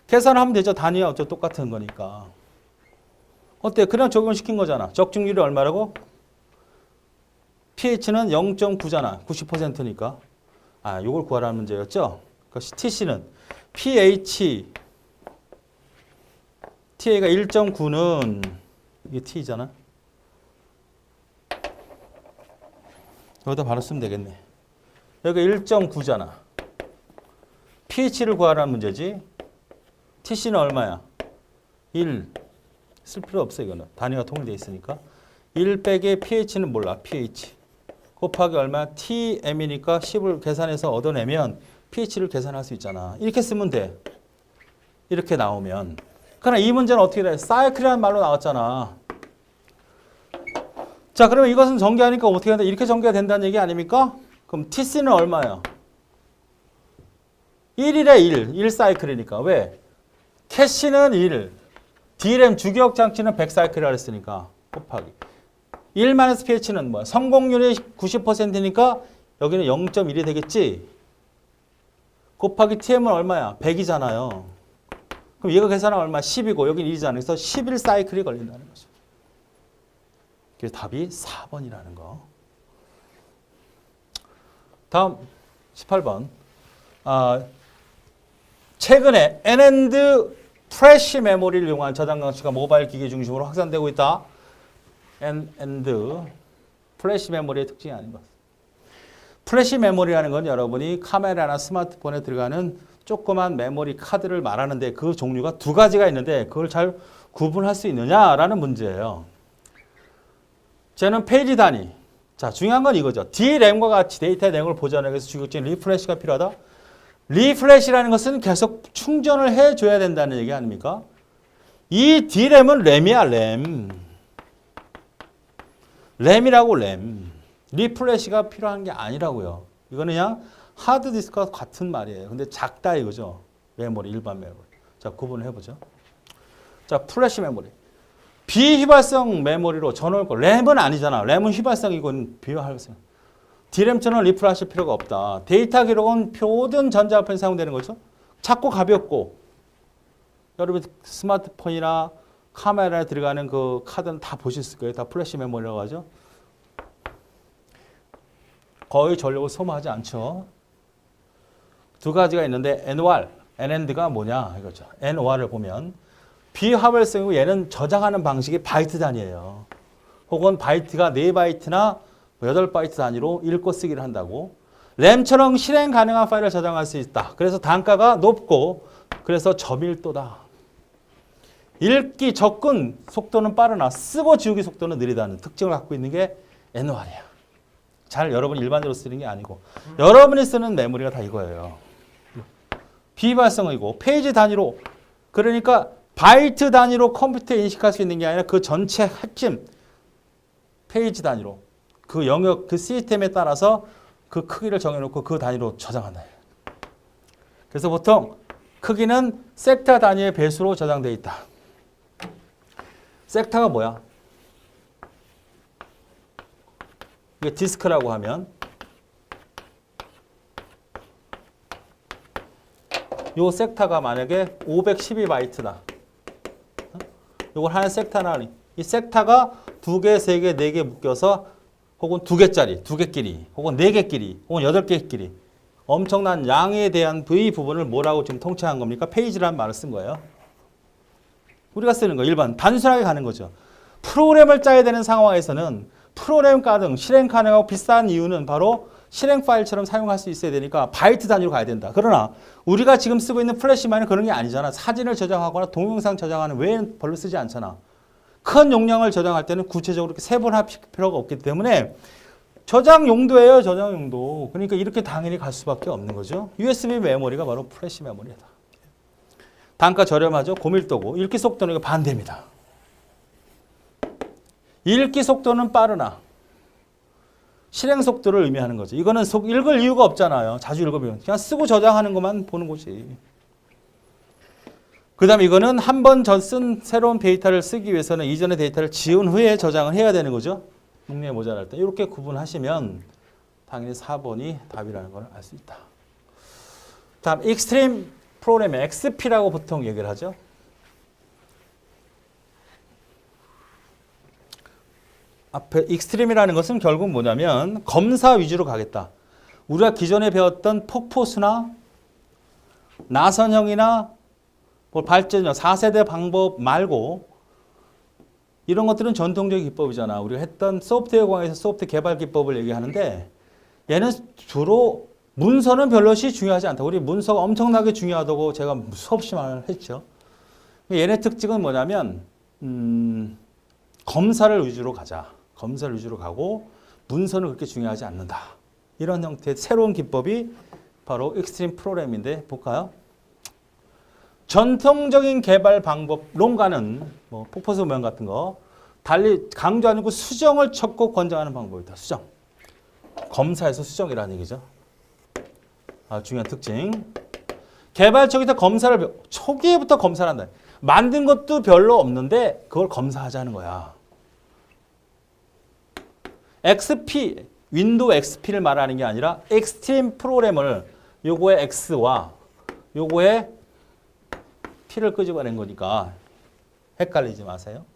계산을 하면 되죠. 단위가 어차피 똑같은 거니까. 어때? 그냥 적용시킨 거잖아. 적중률이 얼마라고? pH는 0.9잖아. 90%니까. 아, 요걸 구하라는 문제였죠. 그러니까 TC는 pH TA가 1.9는 이게 T잖아. 여기다 바로 쓰면 되겠네. 여기가 1.9잖아. pH를 구하라는 문제지. TC는 얼마야? 1. 쓸 필요 없어 이거는. 단위가 통일되어 있으니까. 1 빼기 pH는 몰라. pH. 곱하기 얼마? TM이니까 10을 계산해서 얻어내면 pH를 계산할 수 있잖아. 이렇게 쓰면 돼. 이렇게 나오면. 그러나 이 문제는 어떻게 돼? 사이클이라는 말로 나왔잖아. 자, 그러면 이것은 전개하니까 어떻게 된다? 이렇게 전개가 된다는 얘기 아닙니까? 그럼 TC는 얼마야? 1일에 1 사이클이니까. 왜? 캐시는 1, D램 주기억 장치는 100사이클이라 했으니까 곱하기 1-pH는 뭐야? 성공률이 90%니까 여기는 0.1이 되겠지? 곱하기 TM은 얼마야? 100이잖아요. 그럼 얘가 계산하면 얼마? 10이고 여기는 1이잖아요. 그래서 11사이클이 걸린다는 거죠. 그래서 답이 4번이라는 거. 다음 18번. 최근에 N&D 프레시 메모리를 이용한 저장 장치가 모바일 기기 중심으로 확산되고 있다. N&D 프레시 메모리의 특징이 아닌 것. 프레시 메모리라는 건 여러분이 카메라나 스마트폰에 들어가는 조그만 메모리 카드를 말하는데 그 종류가 두 가지가 있는데 그걸 잘 구분할 수 있느냐라는 문제예요. 쟤는 페이지 단위. 자, 중요한 건 이거죠. D램과 같이 데이터의 내용을 보존하기 위해서 주기적인 리프레시가 필요하다. 리프레시라는 것은 계속 충전을 해줘야 된다는 얘기 아닙니까? 이 D램은 램이야, 램. 램이라고, 램. 리프레시가 필요한 게 아니라고요. 이거는 그냥 하드디스크와 같은 말이에요. 근데 작다 이거죠. 메모리, 일반 메모리. 자, 구분을 해보죠. 자, 플래시 메모리. 비휘발성 메모리로 전원을 거. 램은 아니잖아. 램은 휘발성이고 비휘발성. D램처럼 리프레시할 필요가 없다. 데이터 기록은 모든 전자화폐에 사용되는 거죠. 작고 가볍고 여러분 스마트폰이나 카메라에 들어가는 그 카드는 다 보셨을 거예요. 다 플래시 메모리라고 하죠. 거의 전력을 소모하지 않죠. 두 가지가 있는데 NOR, N&D가 뭐냐 이거죠. NOR을 보면 비화발성이고 얘는 저장하는 방식이 바이트 단위예요. 혹은 바이트가 4바이트나 8바이트 단위로 읽고 쓰기를 한다고. 램처럼 실행 가능한 파일을 저장할 수 있다. 그래서 단가가 높고 그래서 저밀도다. 읽기 접근 속도는 빠르나 쓰고 지우기 속도는 느리다는 특징을 갖고 있는 게 NOR이야. 잘 여러분이 일반적으로 쓰는 게 아니고 여러분이 쓰는 메모리가 다 이거예요. 비발성이고 페이지 단위로 그러니까 바이트 단위로 컴퓨터에 인식할 수 있는 게 아니라 그 전체 핵심 페이지 단위로 그 영역 그 시스템에 따라서 그 크기를 정해놓고 그 단위로 저장한다. 그래서 보통 크기는 섹터 단위의 배수로 저장되어 있다. 섹터가 뭐야? 이게 디스크라고 하면 요 섹터가 만약에 512바이트다. 요걸 하나의 섹터나 이 섹터가 2개, 3개, 4개 묶여서 혹은 2개짜리, 2개끼리, 혹은 4개끼리, 혹은 8개끼리 엄청난 양에 대한 이 부분을 뭐라고 지금 통칭한 겁니까? 페이지라는 말을 쓴 거예요. 우리가 쓰는 거 일반 단순하게 가는 거죠. 프로그램을 짜야 되는 상황에서는 프로그램 가능, 실행 가능하고 비싼 이유는 바로 실행 파일처럼 사용할 수 있어야 되니까 바이트 단위로 가야 된다. 그러나 우리가 지금 쓰고 있는 플래시만은 그런 게 아니잖아. 사진을 저장하거나 동영상 저장하는 외에는 별로 쓰지 않잖아. 큰 용량을 저장할 때는 구체적으로 이렇게 세분할 필요가 없기 때문에 저장 용도예요. 저장 용도. 그러니까 이렇게 당연히 갈 수밖에 없는 거죠. USB 메모리가 바로 플래시 메모리다. 단가 저렴하죠. 고밀도고 읽기 속도는 반대입니다. 읽기 속도는 빠르나 실행 속도를 의미하는 거죠. 이거는 읽을 이유가 없잖아요. 자주 읽으면 그냥 쓰고 저장하는 것만 보는 거지. 그 다음에 이거는 한 번 쓴 새로운 데이터를 쓰기 위해서는 이전의 데이터를 지운 후에 저장을 해야 되는 거죠. 용량이 모자랄 때. 이렇게 구분하시면 당연히 4번이 답이라는 걸 알 수 있다. 다음 익스트림 프로그래밍 XP라고 보통 얘기를 하죠. 앞에 익스트림이라는 것은 결국 뭐냐면 검사 위주로 가겠다. 우리가 기존에 배웠던 폭포수나 나선형이나 발전형 4세대 방법 말고 이런 것들은 전통적인 기법이잖아. 우리가 했던 소프트웨어 강의에서 소프트웨어 개발 기법을 얘기하는데 얘는 주로 문서는 별로시 중요하지 않다. 우리 문서가 엄청나게 중요하다고 제가 수없이 말을 했죠. 얘네 특징은 뭐냐면 검사를 위주로 가자. 검사를 위주로 가고 문서는 그렇게 중요하지 않는다. 이런 형태의 새로운 기법이 바로 익스트림 프로그램인데 볼까요? 전통적인 개발 방법론과는 뭐 폭포수 모형 같은 거 달리 강조 아니고 수정을 척고 권장하는 방법이다. 수정. 검사에서 수정이라는 얘기죠. 중요한 특징. 개발 초기부터 검사를 한다. 만든 것도 별로 없는데 그걸 검사하자는 거야. XP, 윈도우 XP를 말하는 게 아니라 익스트림 프로그램을 요거의 X와 요거의 P를 끄집어낸 거니까 헷갈리지 마세요.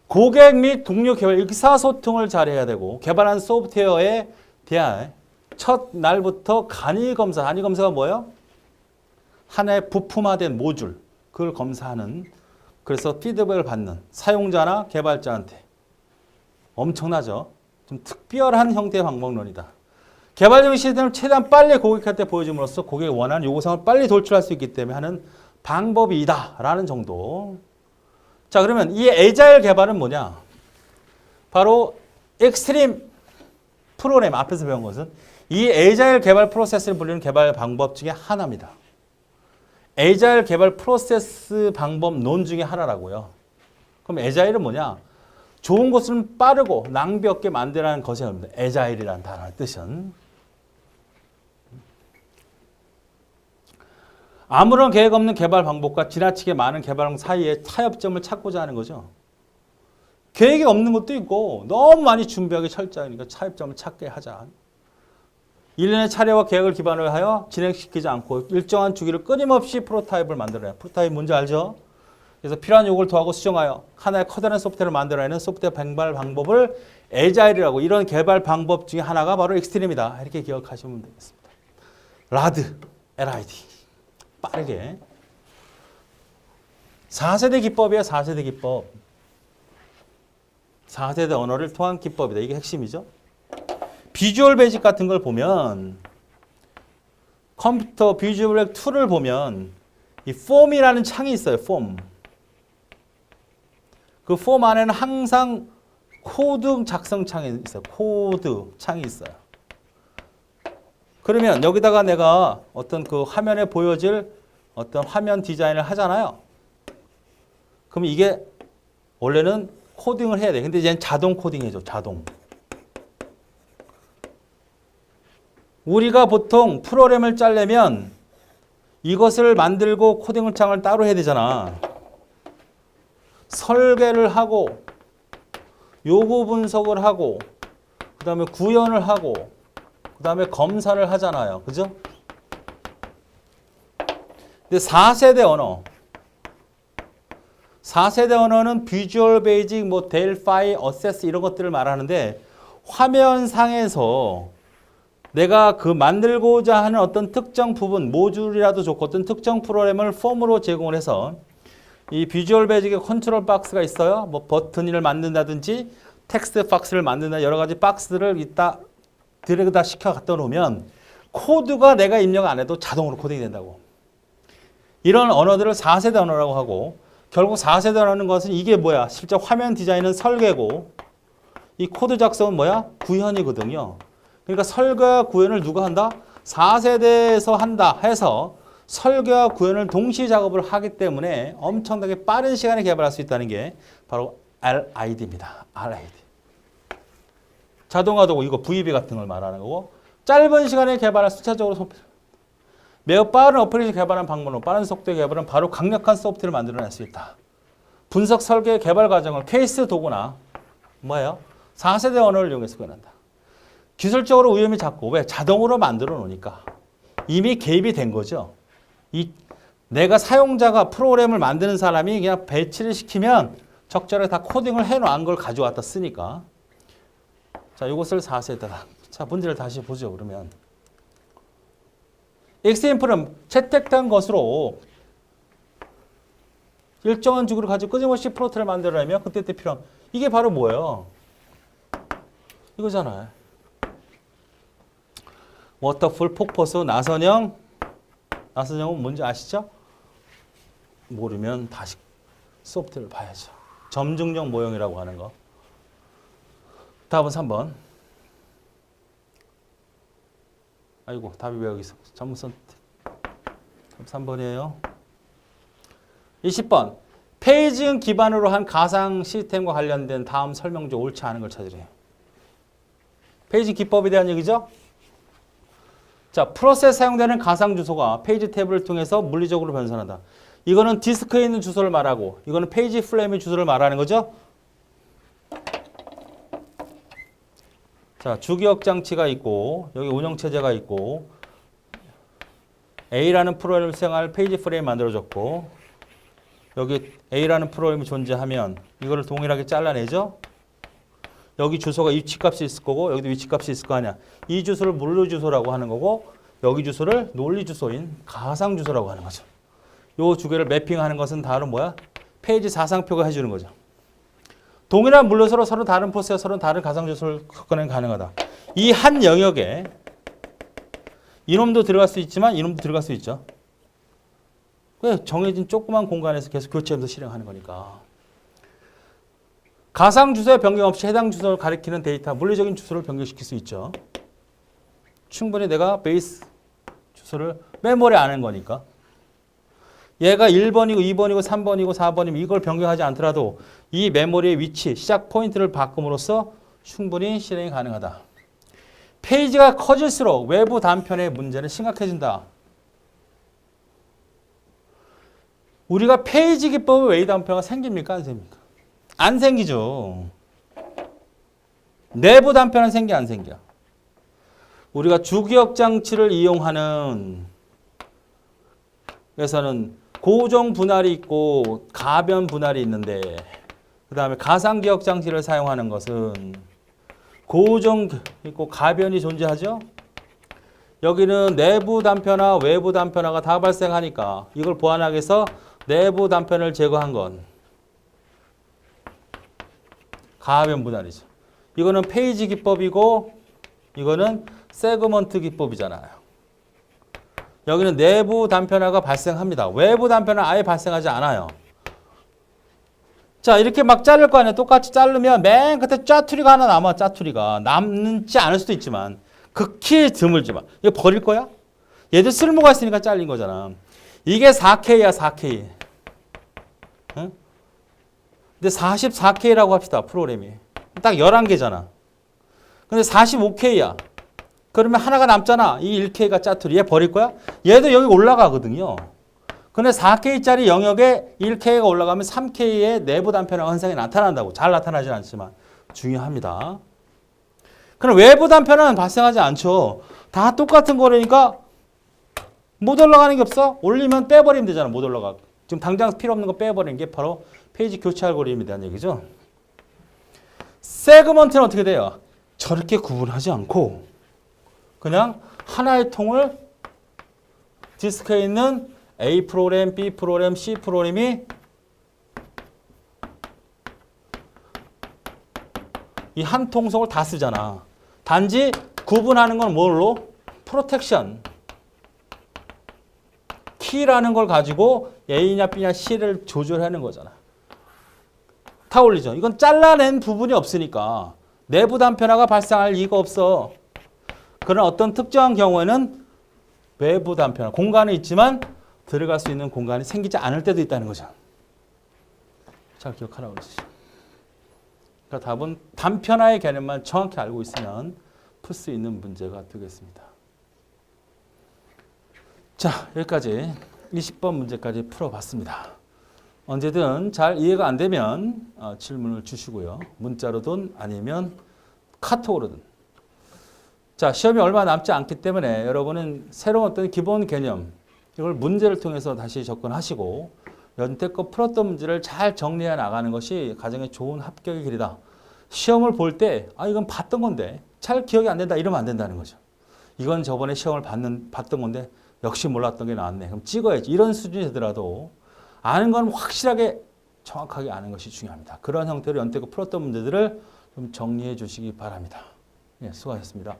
고객 및 동료 개발 의사소통을 잘해야 되고 개발한 소프트웨어에 대한 첫 날부터 간이 검사. 간이 검사가 뭐예요? 하나의 부품화된 모듈. 그걸 검사하는. 그래서 피드백을 받는 사용자나 개발자한테. 엄청나죠? 좀 특별한 형태의 방법론이다. 개발적인 시스템을 최대한 빨리 고객한테 보여줌으로써 고객이 원하는 요구사항을 빨리 돌출할 수 있기 때문에 하는 방법이다 라는 정도. 자, 그러면 이 애자일 개발은 뭐냐? 바로 익스트림 프로그램 앞에서 배운 것은 이 애자일 개발 프로세스를 불리는 개발 방법 중에 하나입니다. 애자일 개발 프로세스 방법론 중에 하나라고요. 그럼 애자일은 뭐냐? 좋은 것은 빠르고 낭비 없게 만들라는 것이 아닙니다. 애자일이라는 단어의 뜻은. 아무런 계획 없는 개발 방법과 지나치게 많은 개발 방법 사이에 타협점을 찾고자 하는 거죠. 계획이 없는 것도 있고 너무 많이 준비하기 철저하니까 타협점을 찾게 하자. 일련의 차례와 계획을 기반으로 하여 진행시키지 않고 일정한 주기를 끊임없이 프로타입을 만들어야 해요. 프로타입 뭔지 알죠? 그래서 필요한 요구를 더하고 수정하여 하나의 커다란 소프트웨어를 만들어내는 소프트웨어 개발 방법을 애자일이라고. 이런 개발 방법 중에 하나가 바로 익스트림이다. 이렇게 기억하시면 되겠습니다. RAD, LID. 빠르게. 4세대 기법이에요. 4세대 기법. 4세대 언어를 통한 기법이다. 이게 핵심이죠. 비주얼 베이직 같은 걸 보면 컴퓨터 비주얼 툴을 보면 이 폼이라는 창이 있어요. 폼. 그 폼 안에는 항상 코드 작성 창이 있어요. 코드 창이 있어요. 그러면 여기다가 내가 어떤 그 화면에 보여질 어떤 화면 디자인을 하잖아요. 그럼 이게 원래는 코딩을 해야 돼. 근데 이제는 자동 코딩해줘. 자동. 우리가 보통 프로그램을 짜려면 이것을 만들고 코딩 창을 따로 해야 되잖아. 설계를 하고 요구 분석을 하고 그 다음에 구현을 하고 그 다음에 검사를 하잖아요. 그죠? 근데 4세대 언어. 4세대 언어는 비주얼 베이직, 뭐 델파이, 어세스 이런 것들을 말하는데 화면상에서 내가 그 만들고자 하는 어떤 특정 부분, 모듈이라도 좋고 어떤 특정 프로그램을 폼으로 제공을 해서 이 비주얼 베이직의 컨트롤 박스가 있어요. 뭐 버튼을 만든다든지 텍스트 박스를 만든다 여러 가지 박스를 이따 드래그다 시켜 갖다 놓으면 코드가 내가 입력 안 해도 자동으로 코딩이 된다고. 이런 언어들을 4세대 언어라고 하고 결국 4세대 언어는 것은 이게 뭐야? 실제 화면 디자인은 설계고 이 코드 작성은 뭐야? 구현이거든요. 그러니까 설계와 구현을 누가 한다? 4세대에서 한다 해서 설계와 구현을 동시 작업을 하기 때문에 엄청나게 빠른 시간에 개발할 수 있다는 게 바로 RID입니다. RID. 자동화 도구 이거 VB 같은 걸 말하는 거고 짧은 시간에 개발한 숫자적으로 매우 빠른 어플리케이션 개발한 방법으로 빠른 속도의 개발은 바로 강력한 소프트웨어를 만들어낼 수 있다. 분석 설계 개발 과정을 케이스 도구나 뭐예요? 4세대 언어를 이용해서 구현한다. 기술적으로 위험이 작고 왜? 자동으로 만들어 놓으니까 이미 개입이 된 거죠. 내가 사용자가 프로그램을 만드는 사람이 그냥 배치를 시키면 적절하게 다 코딩을 해놓은 걸 가져왔다 쓰니까. 자, 이것을 4세대다. 자, 문제를 다시 보죠. 그러면 엑스앰플은 채택된 것으로 일정한 주기를 가지고 끊임없이 프로트를 만들어내면 그때 필요한 이게 바로 뭐예요? 이거잖아요. 워터풀, 폭포수, 나선형. 나선형은 뭔지 아시죠? 모르면 다시 소프트웨어를 봐야죠. 점증형 모형이라고 하는 거. 답은 3번. 아이고, 답이 왜 여기 있어? 잘못 선택. 3번이에요. 20번. 페이징 기반으로 한 가상 시스템과 관련된 다음 설명 중 옳지 않은 걸 찾으래요. 페이징 기법에 대한 얘기죠? 자, 프로세스에 사용되는 가상 주소가 페이지 탭을 통해서 물리적으로 변환한다. 이거는 디스크에 있는 주소를 말하고 이거는 페이지 프레임의 주소를 말하는 거죠. 자, 주기억 장치가 있고 여기 운영체제가 있고 A라는 프로그램을 사용할 페이지 프레임 만들어졌고 여기 A라는 프로그램이 존재하면 이거를 동일하게 잘라내죠. 여기 주소가 위치값이 있을 거고 여기도 위치값이 있을 거 아니야. 이 주소를 물리 주소라고 하는 거고 여기 주소를 논리 주소인 가상 주소라고 하는 거죠. 요 두 개를 매핑하는 것은 다른 뭐야? 페이지 사상표가 해주는 거죠. 동일한 물리서로 서로 다른 프로세스와 서로 다른 가상 주소를 섞어내는 가능하다. 이 한 영역에 이놈도 들어갈 수 있지만 이놈도 들어갈 수 있죠. 정해진 조그만 공간에서 계속 교체하면서 실행하는 거니까. 가상 주소의 변경 없이 해당 주소를 가리키는 데이터, 물리적인 주소를 변경시킬 수 있죠. 충분히 내가 베이스 주소를 메모리에 아는 거니까. 얘가 1번이고 2번이고 3번이고 4번이면 이걸 변경하지 않더라도 이 메모리의 위치, 시작 포인트를 바꿈으로써 충분히 실행이 가능하다. 페이지가 커질수록 외부 단편의 문제는 심각해진다. 우리가 페이지 기법의 외부 단편가 생깁니까? 안 생깁니까? 안 생기죠. 내부 단편은 생겨 안 생겨? 우리가 주기억 장치를 이용하는 그래서는 고정 분할이 있고 가변 분할이 있는데 그 다음에 가상 기억 장치를 사용하는 것은 고정 있고 가변이 존재하죠. 여기는 내부 단편화, 외부 단편화가 다 발생하니까 이걸 보완하기 위해서 내부 단편을 제거한 건 가변 분할이죠. 이거는 페이지 기법이고 이거는 세그먼트 기법이잖아요. 여기는 내부 단편화가 발생합니다. 외부 단편화 아예 발생하지 않아요. 자, 이렇게 막 자를 거 아니에요. 똑같이 자르면 맨 끝에 짜투리가 하나 남아. 짜투리가 남지 않을 수도 있지만 극히 드물지만 이거 버릴 거야? 얘도 쓸모가 있으니까 잘린 거잖아. 이게 4K야 4K. 응? 근데 44K라고 합시다. 프로그램이. 딱 11개잖아. 근데 45K야. 그러면 하나가 남잖아. 이 1K가 짜투리. 얘 버릴 거야? 얘도 여기 올라가거든요. 근데 4K짜리 영역에 1K가 올라가면 3K의 내부 단편화 현상이 나타난다고. 잘 나타나진 않지만 중요합니다. 그럼 외부 단편화는 발생하지 않죠. 다 똑같은 거라니까 못 올라가는 게 없어? 올리면 빼버리면 되잖아. 못 올라가. 지금 당장 필요 없는 거 빼버리는 게 바로 페이지 교체 알고리즘에 대한 얘기죠. 세그먼트는 어떻게 돼요? 저렇게 구분하지 않고 그냥 하나의 통을 디스크에 있는 A 프로그램, B 프로그램, C 프로그램이 이 한 통속을 다 쓰잖아. 단지 구분하는 건 뭘로? 프로텍션. 키라는 걸 가지고 A냐 B냐 C를 조절하는 거잖아. 다 올리죠. 이건 잘라낸 부분이 없으니까 내부 단편화가 발생할 이유가 없어. 그런 어떤 특정한 경우에는 외부 단편화, 공간은 있지만 들어갈 수 있는 공간이 생기지 않을 때도 있다는 거죠. 잘 기억하라고 그러시죠. 그러니까 답은 단편화의 개념만 정확히 알고 있으면 풀 수 있는 문제가 되겠습니다. 자, 여기까지 20번 문제까지 풀어봤습니다. 언제든 잘 이해가 안 되면 질문을 주시고요. 문자로든 아니면 카톡으로든. 자, 시험이 얼마 남지 않기 때문에 여러분은 새로운 어떤 기본 개념, 이걸 문제를 통해서 다시 접근하시고 여태껏 풀었던 문제를 잘 정리해 나가는 것이 가장 좋은 합격의 길이다. 시험을 볼 때, 이건 봤던 건데 잘 기억이 안 된다 이러면 안 된다는 거죠. 이건 저번에 시험을 봤던 건데 역시 몰랐던 게 나왔네. 그럼 찍어야지. 이런 수준이 되더라도 아는 건 확실하게 정확하게 아는 것이 중요합니다. 그런 형태로 연태껏 풀었던 문제들을 좀 정리해 주시기 바랍니다. 예, 수고하셨습니다.